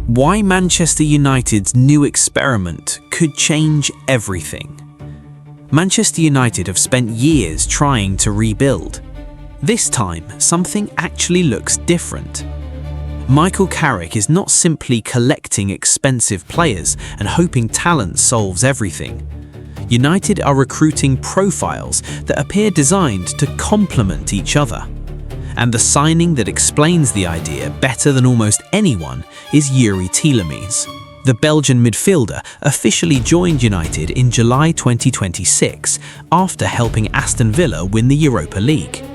Why Manchester United's new experiment could change everything. Manchester United have spent years trying to rebuild. This time, something actually looks different. Michael Carrick is not simply collecting expensive players and hoping talent solves everything. United are recruiting profiles that appear designed to complement each other. And the signing that explains the idea better than almost anyone is Youri Tielemans. The Belgian midfielder officially joined United in July 2026 after helping Aston Villa win the Europa League.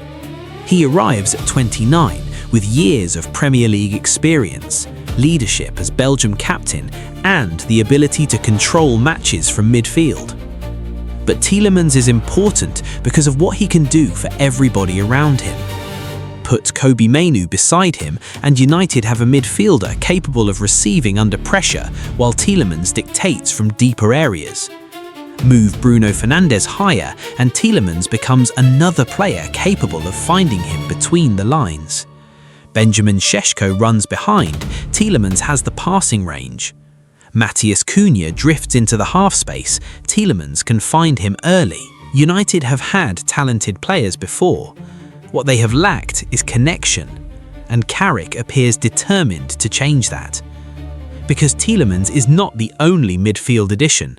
He arrives at 29 with years of Premier League experience, leadership as Belgium captain, and the ability to control matches from midfield. But Tielemans is important because of what he can do for everybody around him. Put Kobbie Mainoo beside him and United have a midfielder capable of receiving under pressure while Tielemans dictates from deeper areas. Move Bruno Fernandes higher and Tielemans becomes another player capable of finding him between the lines. Benjamin Šeško runs behind, Tielemans has the passing range. Matheus Cunha drifts into the half space, Tielemans can find him early. United have had talented players before. What they have lacked is connection, and Carrick appears determined to change that. Because Tielemans is not the only midfield addition.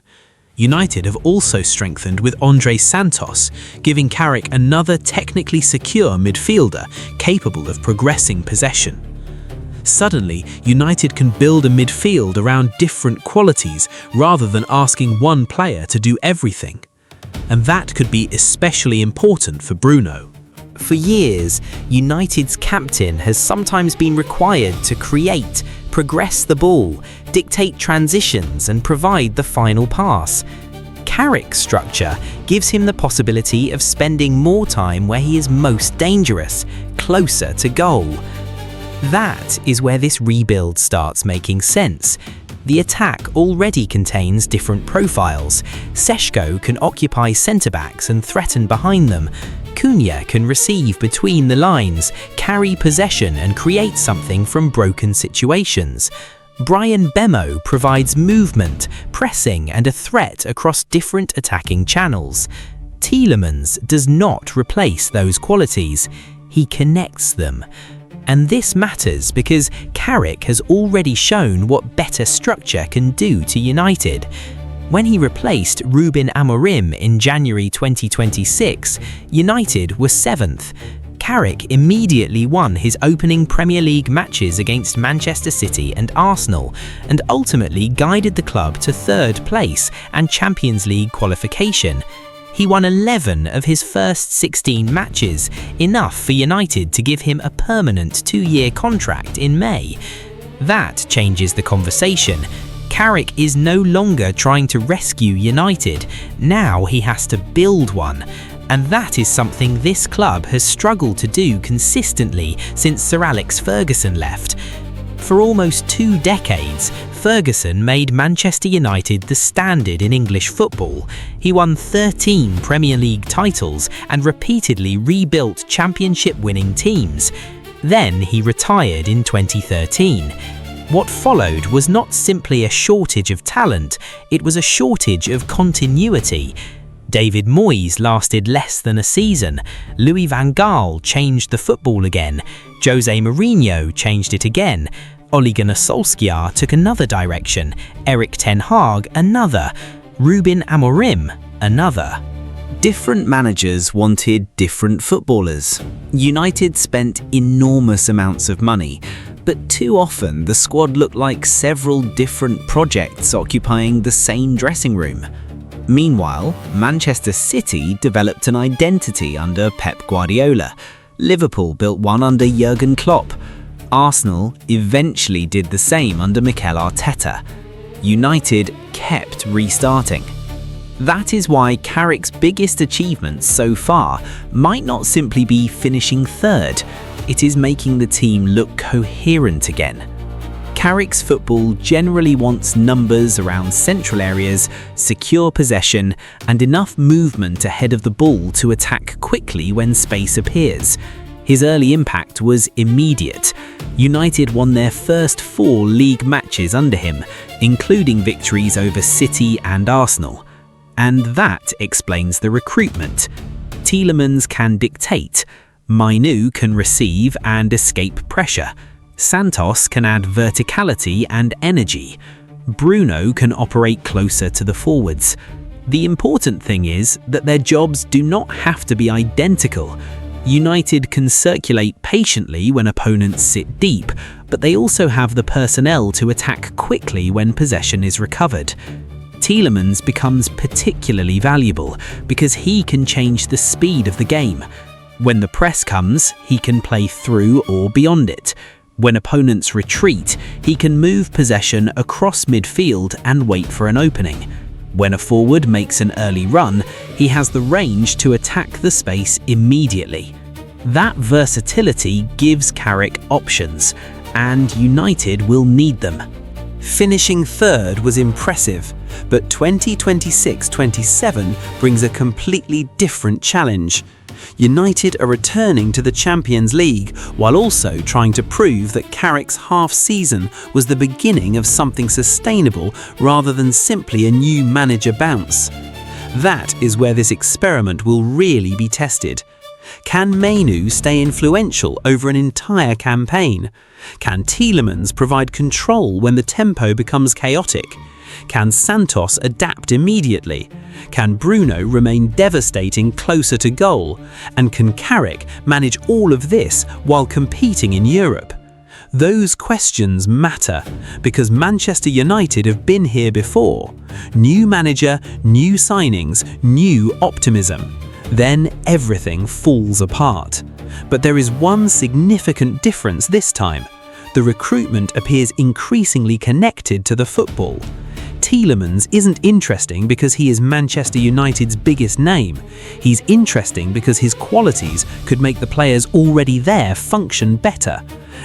United have also strengthened with Andrey Santos, giving Carrick another technically secure midfielder capable of progressing possession. Suddenly, United can build a midfield around different qualities rather than asking one player to do everything. And that could be especially important for Bruno. For years, United's captain has sometimes been required to create, progress the ball, dictate transitions and provide the final pass. Carrick's structure gives him the possibility of spending more time where he is most dangerous, closer to goal. That is where this rebuild starts making sense. The attack already contains different profiles. Šeško can occupy centre-backs and threaten behind them. Cunha can receive between the lines, carry possession and create something from broken situations. Bryan Mbeumo provides movement, pressing and a threat across different attacking channels. Tielemans does not replace those qualities, he connects them. And this matters because Carrick has already shown what better structure can do to United. When he replaced Ruben Amorim in January 2026, United were 7th. Carrick immediately won his opening Premier League matches against Manchester City and Arsenal, and ultimately guided the club to 3rd place and Champions League qualification. He won 11 of his first 16 matches, enough for United to give him a permanent 2-year contract in May. That changes the conversation. Carrick is no longer trying to rescue United, now he has to build one. And that is something this club has struggled to do consistently since Sir Alex Ferguson left. For almost 2 decades, Ferguson made Manchester United the standard in English football. He won 13 Premier League titles and repeatedly rebuilt championship-winning teams. Then he retired in 2013. What followed was not simply a shortage of talent, it was a shortage of continuity. David Moyes lasted less than a season, Louis van Gaal changed the football again, Jose Mourinho changed it again, Ole Gunnar Solskjaer took another direction, Erik ten Hag another, Ruben Amorim another. Different managers wanted different footballers. United spent enormous amounts of money, but too often the squad looked like several different projects occupying the same dressing room. Meanwhile, Manchester City developed an identity under Pep Guardiola. Liverpool built one under Jurgen Klopp. Arsenal eventually did the same under Mikel Arteta. United kept restarting. That is why Carrick's biggest achievements so far might not simply be finishing 3rd, it is making the team look coherent again. Carrick's football generally wants numbers around central areas, secure possession, and enough movement ahead of the ball to attack quickly when space appears. His early impact was immediate. United won their first 4 league matches under him, including victories over City and Arsenal. And that explains the recruitment. Tielemans can dictate, Mainoo can receive and escape pressure, Santos can add verticality and energy, Bruno can operate closer to the forwards. The important thing is that their jobs do not have to be identical. United can circulate patiently when opponents sit deep, but they also have the personnel to attack quickly when possession is recovered. Tielemans becomes particularly valuable because he can change the speed of the game. When the press comes, he can play through or beyond it. When opponents retreat, he can move possession across midfield and wait for an opening. When a forward makes an early run, he has the range to attack the space immediately. That versatility gives Carrick options, and United will need them. Finishing third was impressive, but 2026-27 brings a completely different challenge. United are returning to the Champions League while also trying to prove that Carrick's half-season was the beginning of something sustainable rather than simply a new manager bounce. That is where this experiment will really be tested. Can Mainoo stay influential over an entire campaign? Can Tielemans provide control when the tempo becomes chaotic? Can Santos adapt immediately? Can Bruno remain devastating closer to goal? And can Carrick manage all of this while competing in Europe? Those questions matter because Manchester United have been here before. New manager, new signings, new optimism. Then everything falls apart. But there is one significant difference this time. The recruitment appears increasingly connected to the football. Tielemans isn't interesting because he is Manchester United's biggest name. He's interesting because his qualities could make the players already there function better.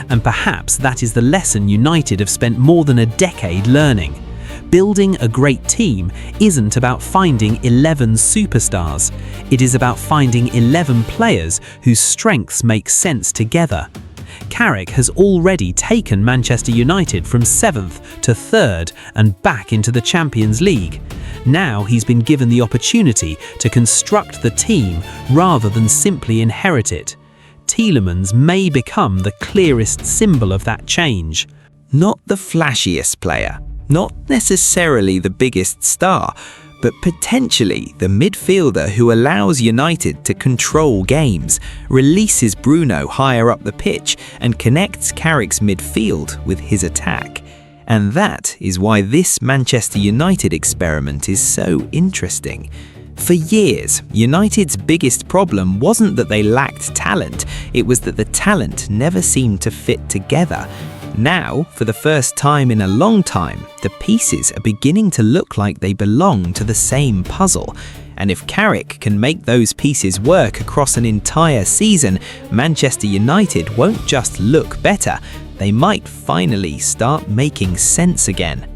And perhaps that is the lesson United have spent more than a decade learning. Building a great team isn't about finding 11 superstars. It is about finding 11 players whose strengths make sense together. Carrick has already taken Manchester United from 7th to 3rd and back into the Champions League. Now he's been given the opportunity to construct the team rather than simply inherit it. Tielemans may become the clearest symbol of that change. Not the flashiest player, not necessarily the biggest star, but potentially the midfielder who allows United to control games, releases Bruno higher up the pitch, and connects Carrick's midfield with his attack. And that is why this Manchester United experiment is so interesting. For years, United's biggest problem wasn't that they lacked talent, it was that the talent never seemed to fit together. Now, for the first time in a long time, the pieces are beginning to look like they belong to the same puzzle. And if Carrick can make those pieces work across an entire season, Manchester United won't just look better, they might finally start making sense again.